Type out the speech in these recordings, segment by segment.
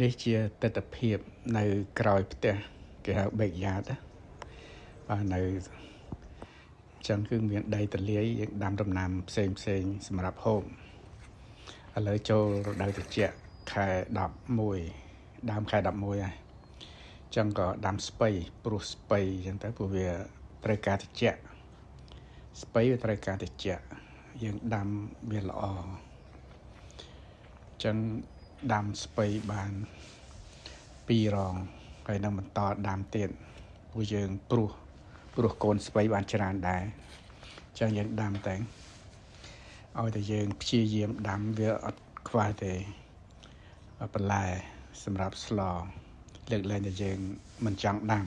នេះជាទស្សនភាពនៅក្រោយផ្ទះគេហៅបេកយ៉ាតបាទនៅចឹងគឺមានដីទលាយយើងដាំដំណាំផ្សេងសម្រាប់ហូបឥឡូវចូលរដូវត្រជាក់ខែ11ដើមខែ11ហើយចឹងក៏ដាំស្ពៃព្រោះស្ពៃចឹងទៅព្រោះវាត្រូវការត្រជាក់ស្ពៃវាត្រូវការត្រជាក់យើងដាំវាល្អចឹងដាំស្ពៃបាន2រងហើយនឹងបន្តដាំទៀតព្រោះយើងព្រោះកូនស្ពៃបានច្រើនដែរចឹងយើងដាំតែឲ្យតែយើងព្យាយាមដាំវាអត់ខ្វះទេបន្លែសម្រាប់ស្លលើកលែងតែយើងមិនចង់ដាំ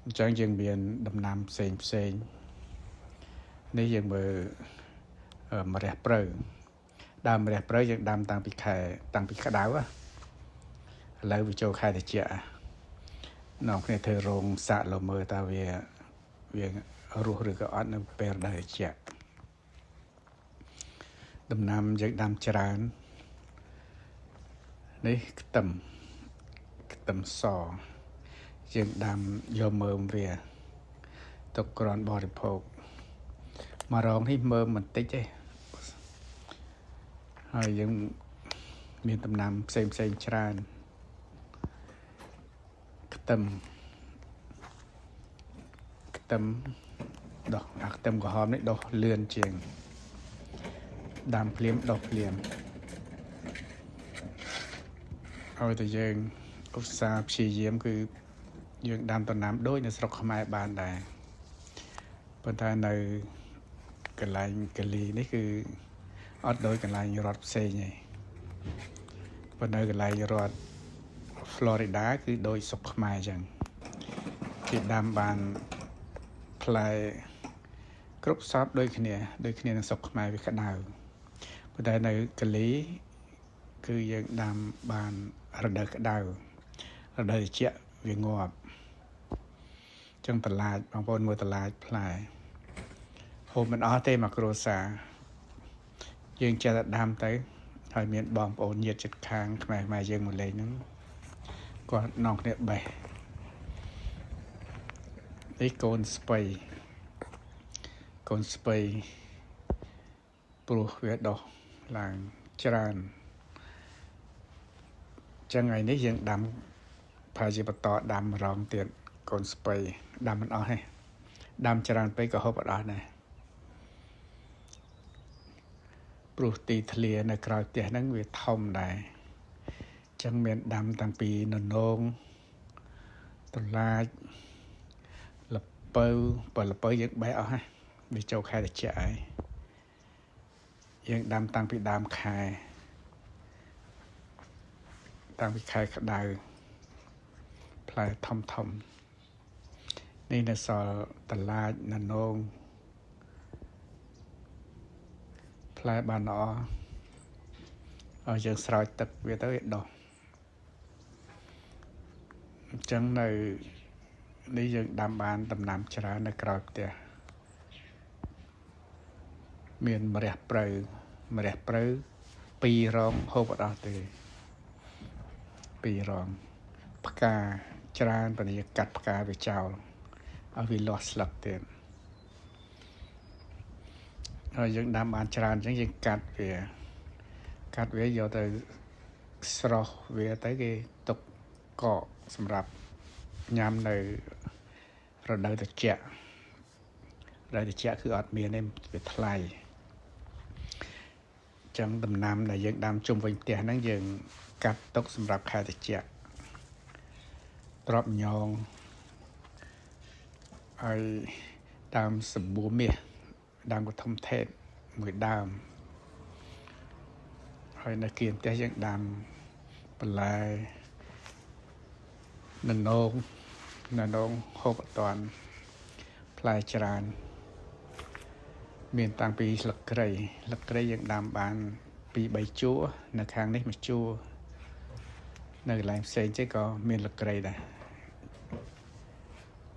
អញ្ចឹងយើងមានដំណាំផ្សេងនេះយើងមើលម្រះព្រៅដើមម្រះព្រៅយើងដាំតាំងពីក្តៅឥឡូវវាចូលខែត្រជាក់នាំគ្នាធ្វើរោងសាក់លមើលតើវារស់ឬក៏អត់នៅពេលរដូវត្រជាក់ដំណាំយើងដាំច្រើននេះខ្ទឹមសយើងដាំយកមើមវាទុកគ្រាន់បរិភោគមករងនេះមើមបន្តិចទេហើយយើងមានដំណាំផ្សេងច្រើនខ្ទឹមដុះខ្ទឹមក្រហមនេះដុះលឿនជាងដាំភ្លាមដុះភ្លាមឲ្យតែយើងឧស្សាហ៍ព្យាយាមគឺយើងដាំដំណាំដូចនៅស្រុកខ្មែរបានដែរប៉ុន្តែនៅកន្លែងកាលីនេះគឺអត់ដូចកន្លែងរដ្ឋផ្សេងទេប៉ុន្តែកន្លែងរដ្ឋ Florida គឺដូចស្រុកខ្មែរអញ្ចឹងគេដាំបានផ្លែគ្រប់សពដូចគ្នានឹងស្រុកខ្មែរវាក្តៅប៉ុន្តែនៅកាលីគឺយើងដាំបានរដូវក្តៅរដូវត្រជាក់វាងាប់ចឹងតឡាចបងប្អូនមើលតឡាចផ្លែហូបមិនអស់ទេមកគ្រួសារយើងចេះតែដាំទៅហើយមានបងប្អូនញាតិជិតខាងខ្មែរយើងមកលេងហ្នឹងគាត់នាំគ្នាបេះនេះកូនស្ពៃព្រោះវាដុះឡើងច្រើនចឹងថ្ងៃនេះយើងដាំប្រហែលជាបន្តដាំម្ដងទៀតកូនស្ពៃដាំមិនអស់ទេដាំច្រើនពេកក៏ហូបអត់អស់ដែរព្រោះទីធ្លានៅក្រៅផ្ទះហ្នឹងវាធំដែរចឹងមានដាំតាំងពីននងតឡាចលពៅយើងបេះអស់ហើយវាចូលខែត្រជាក់ហើយយើងដាំតាំងពីដើមខែក្តៅផ្លែធំនេះនៅសល់តឡាចននងផ្លែបានល្អឲ្យយើងស្រោចទឹកវាទៅវាដុះអញ្ចឹងនៅនេះយើងដាំបានដំណាំច្រើននៅក្រៅផ្ទះមានម្រះព្រៅ2រងហូបអត់អស់ទេ2រងផ្កាច្រើនប៉ុន្តែកាត់ផ្កាវាចោលឲ្យវាលាស់ស្លឹកទៀតហើយយើងដាំបានច្រើនអញ្ចឹងយើងកាត់វាយកទៅស្រោះវាទៅគេទុកកកសម្រាប់ញ៉ាំនៅរដូវត្រជាក់គឺអត់មានទេវាថ្លៃចឹងដំណាំដែលយើងដាំជុំវិញផ្ទះហ្នឹងយើងកាត់ទុកសម្រាប់ខែត្រជាក់ត្រប់ញងហើយដើមសម្បួរមាសដើមកធំថេតមួយដើមហើយនៅគៀនផ្ទះយើងដាំបន្លែននងហូបអត់តាន់ផ្លែច្រើនមានតាំងពីស្លឹកគ្រៃយើងដាំបាន2-3ជួរនៅខាងនេះមួយជួរនៅកន្លែងផ្សេងទៀតក៏មានស្លឹកគ្រៃដែរ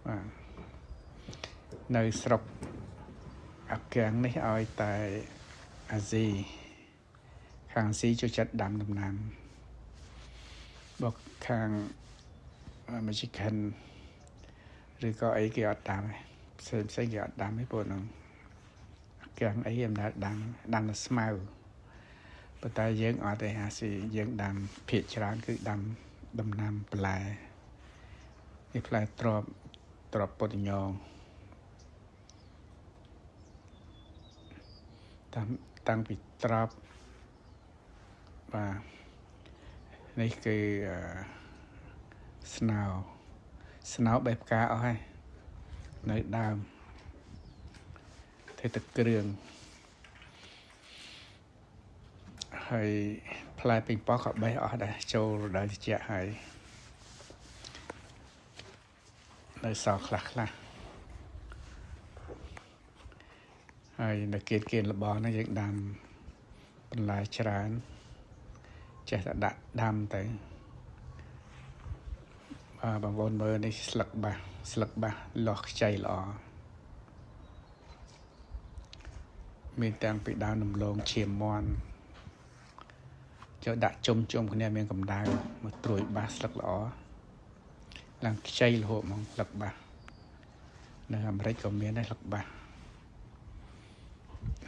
បាទនៅស្រុកអាកាំងនេះឲ្យតែអាស៊ីខាងស៊ីចូលចិត្តដាំដំណាំ บខាងមិនជាខានឬក៏អីគេអត់ដាំផ្សេងគេអត់ដាំទេព្រោះហ្នឹងខាងអីអំណើដាំនៅស្មៅប៉ុន្តែយើងអត់ទេអាស៊ីយើងដាំភាគច្រើនគឺដាំដំណាំបន្លែនេះផ្លែទ្របពុតញងតាំងពីត្រប់បាទនេះគឺស្នោបេះផ្កាអស់ហើយនៅដើមធ្វើទឹកគ្រឿងហើយផ្លែពេញប៉ោះក៏បេះអស់ដែរចូលរដូវត្រជាក់ហើយនៅសល់ខ្លះហើយនៅគៀនលបងហ្នឹងយើងដាំបន្លែច្រើនចេះតែដាក់ដាំទៅបងប្អូនមើលនេះស្លឹកបាសលាស់ខ្ចីល្អមានទាំងពីដើមដំឡូងឈាមមាន់ចូលដាក់ជុំគ្នាមានកម្ដៅមកត្រួយបាសស្លឹកល្អឡើងខ្ចីរហូតមកស្លឹកបាសនៅអាមេរិកក៏មានដែរស្លឹកបាស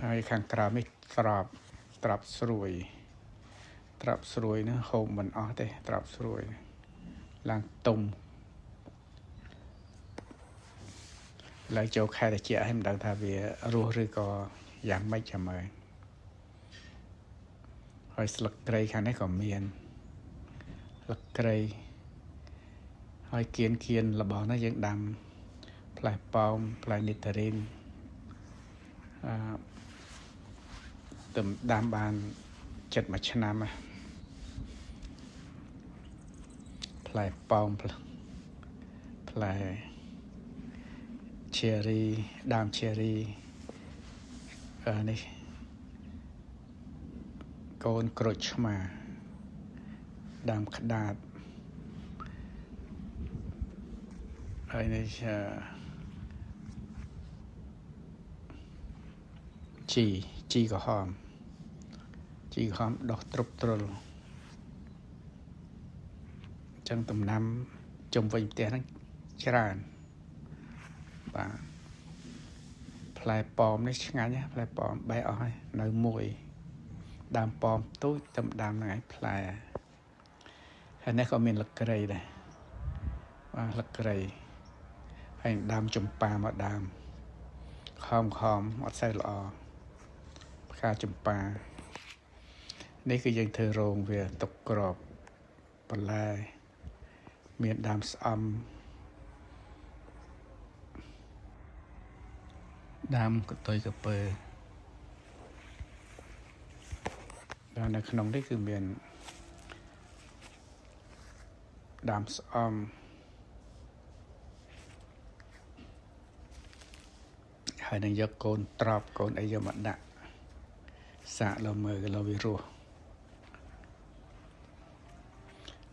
ហើយខាងក្រៅនេះត្រប់ស្រួយហ្នឹងហូបមិនអស់ទេត្រប់ស្រួយឡើងទុំឡើងចូលខែត្រជាក់ហើយមិនដឹងថាវារស់ឬក៏យ៉ាងម៉េចចាំមើលហើយស្លឹកគ្រៃខាងនេះក៏មានស្លឹកគ្រៃហើយគៀនរបស់នោះយើងដាំផ្លែប៉ោមផ្លែនីតារីនទំដាំបាន7 ឆ្នាំផ្លែប៉ោមផ្លែcherryដើម cherry នេះកូនក្រូចឆ្មាដើមក្តាតហើយនេះជីក្រហមដុះទ្រុបទ្រុលចឹងដំណាំជុំវិញផ្ទះហ្នឹងច្រើនបាទផ្លែប៉ោមនេះឆ្ងាញ់ណាផ្លែប៉ោមបេះអស់ហើយនៅមួយដើមប៉ោមទូចតែដើមហ្នឹងឯងផ្លែហើយនេះក៏មានលឹកគ្រៃដែរបាទលឹកគ្រៃហើយដើមចម្ប៉ាមកដើមខំអត់សូវល្អផ្កាចម្ប៉ានេះគឺយើងធ្វើរោងវាទុកក្របបន្លែមានដើមស្អំដើមកតុយកពើដល់នៅក្នុងនេះគឺមានដើមស្អំហើយនឹងយកកូនត្រប់កូនអីយកមកដាក់សាកលើមើលលើវារស់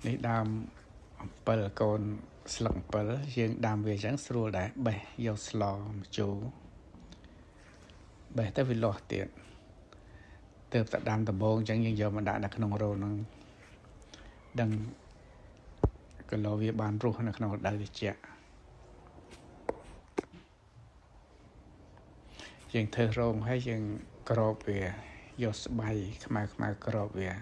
នេះដើមអំពិលកូនស្លឹកអំពិលយើងដាំវាអញ្ចឹងស្រួលដែរបេះយកស្លម្ជូរបេះទៅវាលាស់ទៀតទើបតែដាំដំបូងអញ្ចឹងយើងយកមកដាក់នៅក្នុងរោហ្នឹងដឹងគីឡូវាបានរស់នៅក្នុងរដូវត្រជាក់យើងធ្វើរោងហើយយើងក្របវាយកស្បៃខ្មៅក្របវា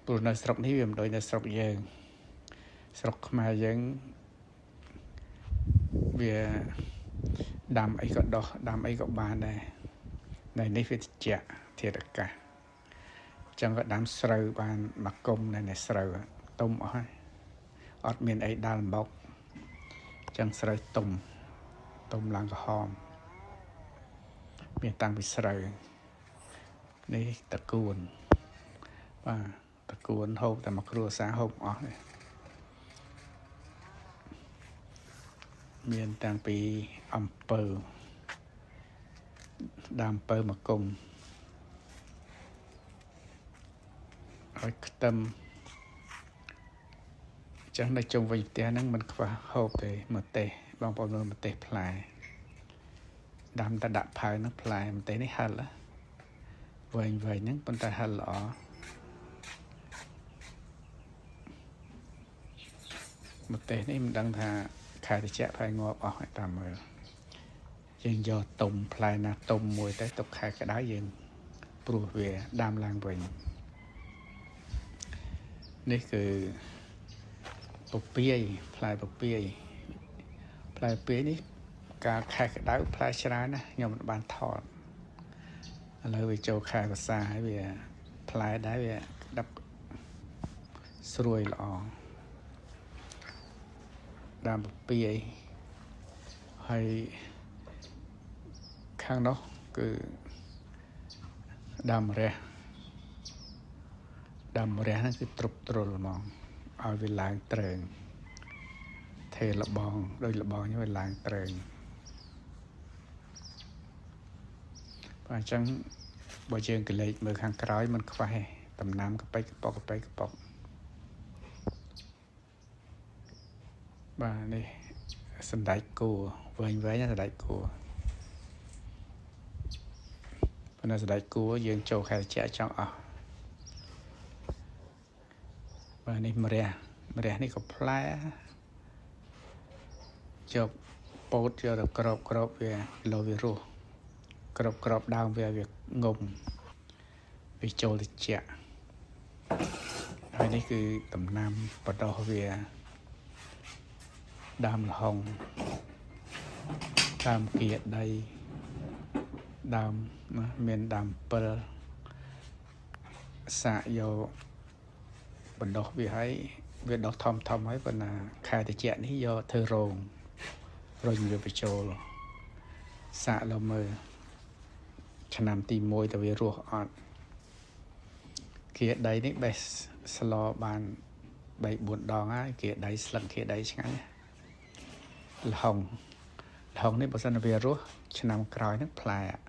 ព្រោះនៅស្រុកនេះវាមិនដូចនៅស្រុកយើងស្រុកខ្មែរយើងវាដាំអីក៏ដុះដាំអីក៏បានដែរនៅនេះវាត្រជាក់ធាតុអាកាសអញ្ចឹងក៏ដាំស្រូវបានមកគុំនៅស្រូវទុំអស់ហើយអត់មានអីដាល់មកអញ្ចឹងស្រូវទុំឡើងក្រហមមានតាំងពីស្រូវនេះតកួនបាទតកួនហូបតែមកគ្រួសារហូបអស់មានតាំងពីអំពៅដើមអំពៅមកគុំហើយខ្ទឹមចឹងនៅជុំវិញផ្ទះហ្នឹងมันខ្វះហូបទេម្ទេសបងប្អូនមើលម្ទេសផ្លែ ดำตะดะพายนักพลายมันเตะนี่ฮัลละเวงนึงปนตาฮัลหรอmột tế này mình đang thà khai thì chạy phải ngọt ở hỏi tạm rồi nhưng do tùng phải là tùng mùi tới tục khai cái đá dương bùa về đam lang bìnhนี่คือปุกเปียพลายปุกเปียนี่การkhai cái đáพลายชนะนะยอมบานถอดเลยไปโจkhaiภาษาให้vềพลายได้vềดับสรวยหล่อดามปุกเปียให้ข้างนอกคือดำเรียนั่นคือตรุบตรลมองเอาเวลาเตริงเทละบองโดยละบองนี่เวลาเตริงเพราะฉะนั้นบ่เชิงกระเลยมือข้างกร้อยมันควายตำน้ำกับไปกระปอกบ้านี่สันไดกูเว้ยนะสันไดกูเพราะนั้นสันไดกูยืนโจใครจะจ้องเอาบ้านี่มาเรียนี่ก็พลายจบโป๊ดเจอแบบกรอบเวียโลวิรูกรอบดาวเวียงมวิโจลิเจอันนี้คือตำนานปดอเวียดามหงดามเกียรติใดดามนะเมียนดามเปลสะโยบนดอกวิให้เวียดดอกทอมให้ปนาคายแต่เจนี่โยเธอโรงอยู่ไปโจลสะเราเมื่อขนามตีมวยแต่เวียรัวอ่อนเกียรติใดนี่ใบสลอบานใบบุญดองอ่ะเกียรติใดสลังเกียรติใดใช่ไหมหงนี่บริษัทเวียรัวขนามกรอยนักพลายอ่ะ